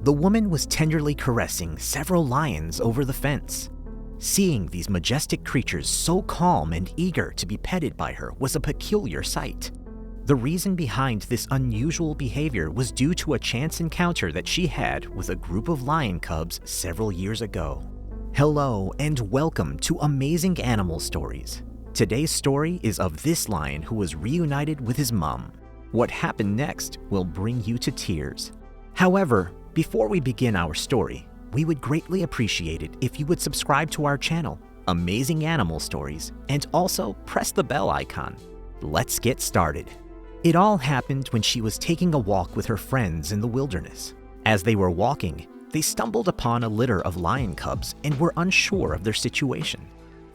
the woman was tenderly caressing several lions over the fence. Seeing these majestic creatures so calm and eager to be petted by her was a peculiar sight. The reason behind this unusual behavior was due to a chance encounter that she had with a group of lion cubs several years ago. Hello and welcome to Amazing Animal Stories. Today's story is of this lion who was reunited with his mom. What happened next will bring you to tears. However, before we begin our story, we would greatly appreciate it if you would subscribe to our channel, Amazing Animal Stories, and also press the bell icon. Let's get started. It all happened when she was taking a walk with her friends in the wilderness. As they were walking, they stumbled upon a litter of lion cubs and were unsure of their situation.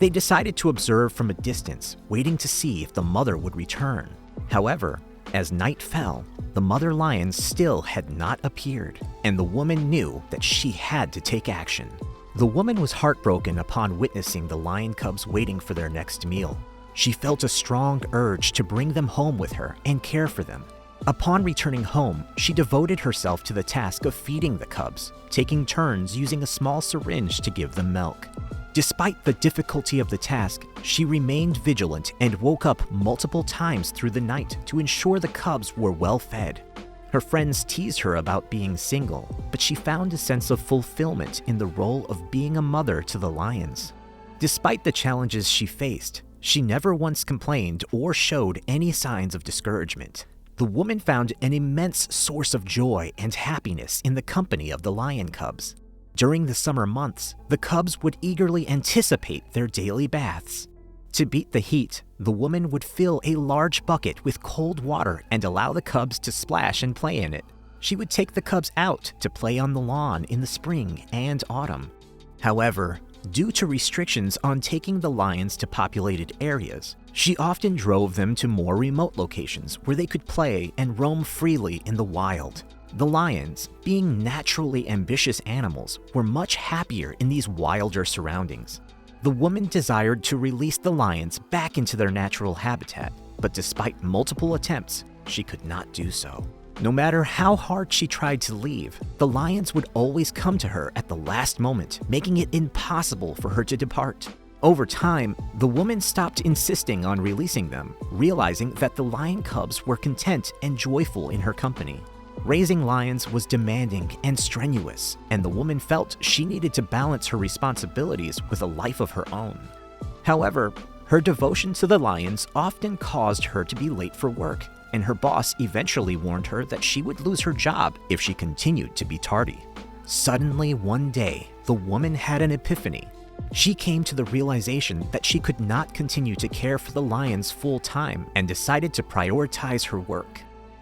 They decided to observe from a distance, waiting to see if the mother would return. However, as night fell, the mother lion still had not appeared, and the woman knew that she had to take action. The woman was heartbroken upon witnessing the lion cubs waiting for their next meal. She felt a strong urge to bring them home with her and care for them. Upon returning home, she devoted herself to the task of feeding the cubs, taking turns using a small syringe to give them milk. Despite the difficulty of the task, she remained vigilant and woke up multiple times through the night to ensure the cubs were well fed. Her friends teased her about being single, but she found a sense of fulfillment in the role of being a mother to the lions. Despite the challenges she faced, she never once complained or showed any signs of discouragement. The woman found an immense source of joy and happiness in the company of the lion cubs. During the summer months, the cubs would eagerly anticipate their daily baths. To beat the heat, the woman would fill a large bucket with cold water and allow the cubs to splash and play in it. She would take the cubs out to play on the lawn in the spring and autumn. However, due to restrictions on taking the lions to populated areas, she often drove them to more remote locations where they could play and roam freely in the wild. The lions, being naturally ambitious animals, were much happier in these wilder surroundings. The woman desired to release the lions back into their natural habitat, but despite multiple attempts, she could not do so. No matter how hard she tried to leave, the lions would always come to her at the last moment, making it impossible for her to depart. Over time, the woman stopped insisting on releasing them, realizing that the lion cubs were content and joyful in her company. Raising lions was demanding and strenuous, and the woman felt she needed to balance her responsibilities with a life of her own. However, her devotion to the lions often caused her to be late for work, and her boss eventually warned her that she would lose her job if she continued to be tardy. Suddenly, one day, the woman had an epiphany. She came to the realization that she could not continue to care for the lions full time and decided to prioritize her work.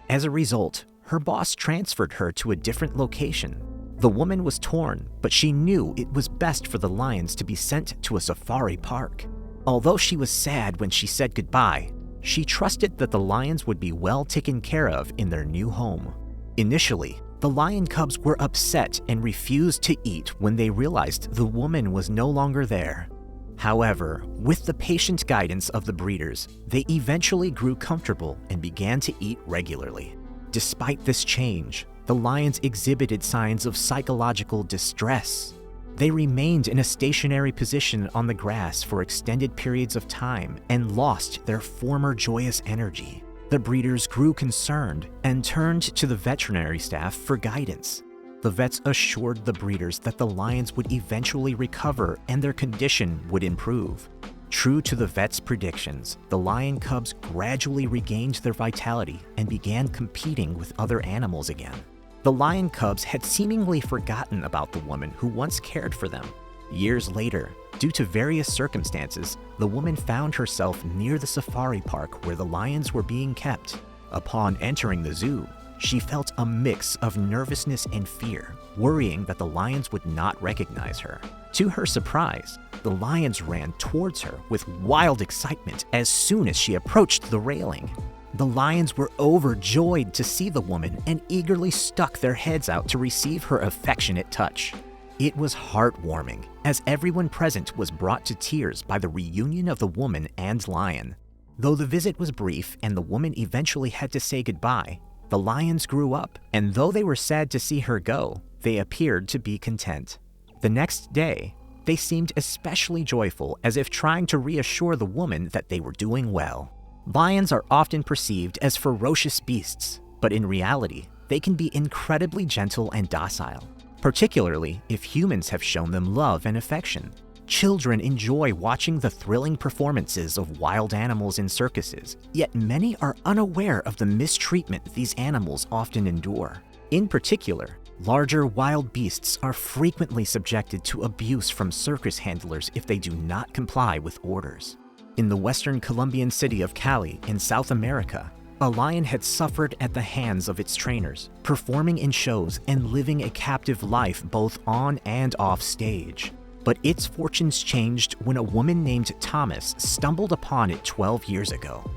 As a result, her boss transferred her to a different location. The woman was torn, but she knew it was best for the lions to be sent to a safari park. Although she was sad when she said goodbye, she trusted that the lions would be well taken care of in their new home. Initially, the lion cubs were upset and refused to eat when they realized the woman was no longer there. However, with the patient guidance of the breeders, they eventually grew comfortable and began to eat regularly. Despite this change, the lions exhibited signs of psychological distress. They remained in a stationary position on the grass for extended periods of time and lost their former joyous energy. The breeders grew concerned and turned to the veterinary staff for guidance. The vets assured the breeders that the lions would eventually recover and their condition would improve. True to the vets' predictions, the lion cubs gradually regained their vitality and began competing with other animals again. The lion cubs had seemingly forgotten about the woman who once cared for them. Years later, due to various circumstances, the woman found herself near the safari park where the lions were being kept. Upon entering the zoo, she felt a mix of nervousness and fear, worrying that the lions would not recognize her. To her surprise, the lions ran towards her with wild excitement as soon as she approached the railing. The lions were overjoyed to see the woman and eagerly stuck their heads out to receive her affectionate touch. It was heartwarming, as everyone present was brought to tears by the reunion of the woman and lion. Though the visit was brief and the woman eventually had to say goodbye, the lions grew up, and though they were sad to see her go, they appeared to be content. The next day, they seemed especially joyful, as if trying to reassure the woman that they were doing well. Lions are often perceived as ferocious beasts, but in reality, they can be incredibly gentle and docile, particularly if humans have shown them love and affection. Children enjoy watching the thrilling performances of wild animals in circuses, yet many are unaware of the mistreatment these animals often endure. In particular, larger wild beasts are frequently subjected to abuse from circus handlers if they do not comply with orders. In the western Colombian city of Cali in South America, a lion had suffered at the hands of its trainers, performing in shows and living a captive life both on and off stage. But its fortunes changed when a woman named Thomas stumbled upon it 12 years ago.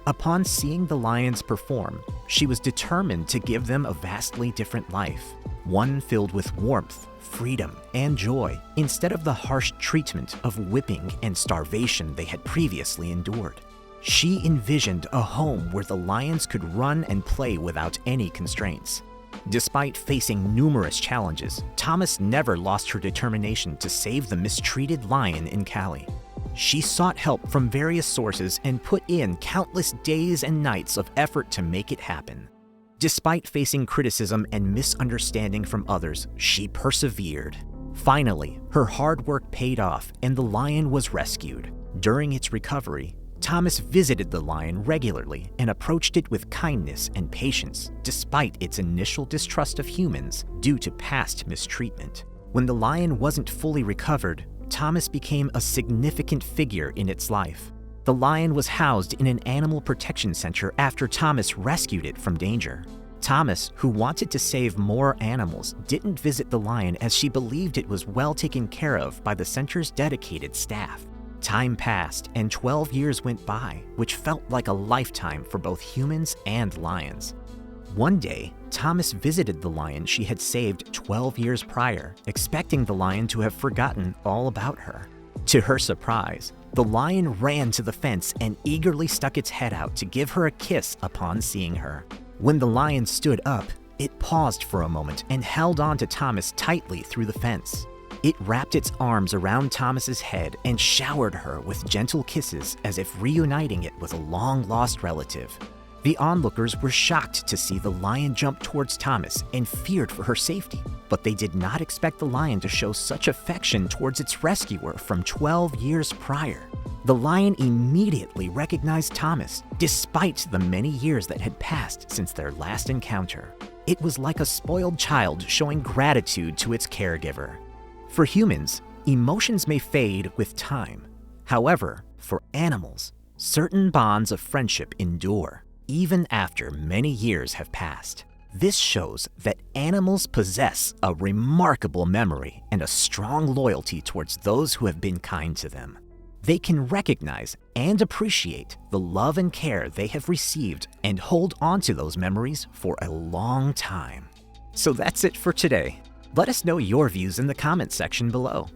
Upon seeing the lions perform, she was determined to give them a vastly different life, one filled with warmth, freedom, and joy, instead of the harsh treatment of whipping and starvation they had previously endured. She envisioned a home where the lions could run and play without any constraints. Despite facing numerous challenges, Thomas never lost her determination to save the mistreated lion in Cali. She sought help from various sources and put in countless days and nights of effort to make it happen. Despite facing criticism and misunderstanding from others, she persevered. Finally, her hard work paid off and the lion was rescued. During its recovery, Thomas visited the lion regularly and approached it with kindness and patience, despite its initial distrust of humans due to past mistreatment. When the lion wasn't fully recovered, Thomas became a significant figure in its life. The lion was housed in an animal protection center after Thomas rescued it from danger. Thomas, who wanted to save more animals, didn't visit the lion as she believed it was well taken care of by the center's dedicated staff. Time passed and 12 years went by, which felt like a lifetime for both humans and lions. One day, Thomas visited the lion she had saved 12 years prior, expecting the lion to have forgotten all about her. To her surprise, the lion ran to the fence and eagerly stuck its head out to give her a kiss upon seeing her. When the lion stood up, it paused for a moment and held on to Thomas tightly through the fence. It wrapped its arms around Thomas's head and showered her with gentle kisses as if reuniting it with a long-lost relative. The onlookers were shocked to see the lion jump towards Thomas and feared for her safety, but they did not expect the lion to show such affection towards its rescuer from 12 years prior. The lion immediately recognized Thomas, despite the many years that had passed since their last encounter. It was like a spoiled child showing gratitude to its caregiver. For humans, emotions may fade with time. However, for animals, certain bonds of friendship endure, even after many years have passed. This shows that animals possess a remarkable memory and a strong loyalty towards those who have been kind to them. They can recognize and appreciate the love and care they have received and hold on to those memories for a long time. So that's it for today. Let us know your views in the comments section below.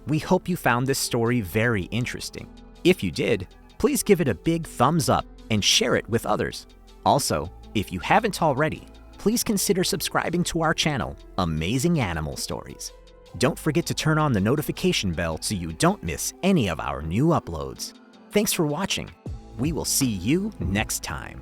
We hope you found this story very interesting. If you did, please give it a big thumbs up and share it with others. Also, if you haven't already, please consider subscribing to our channel, Amazing Animal Stories. Don't forget to turn on the notification bell so you don't miss any of our new uploads. Thanks for watching. We will see you next time.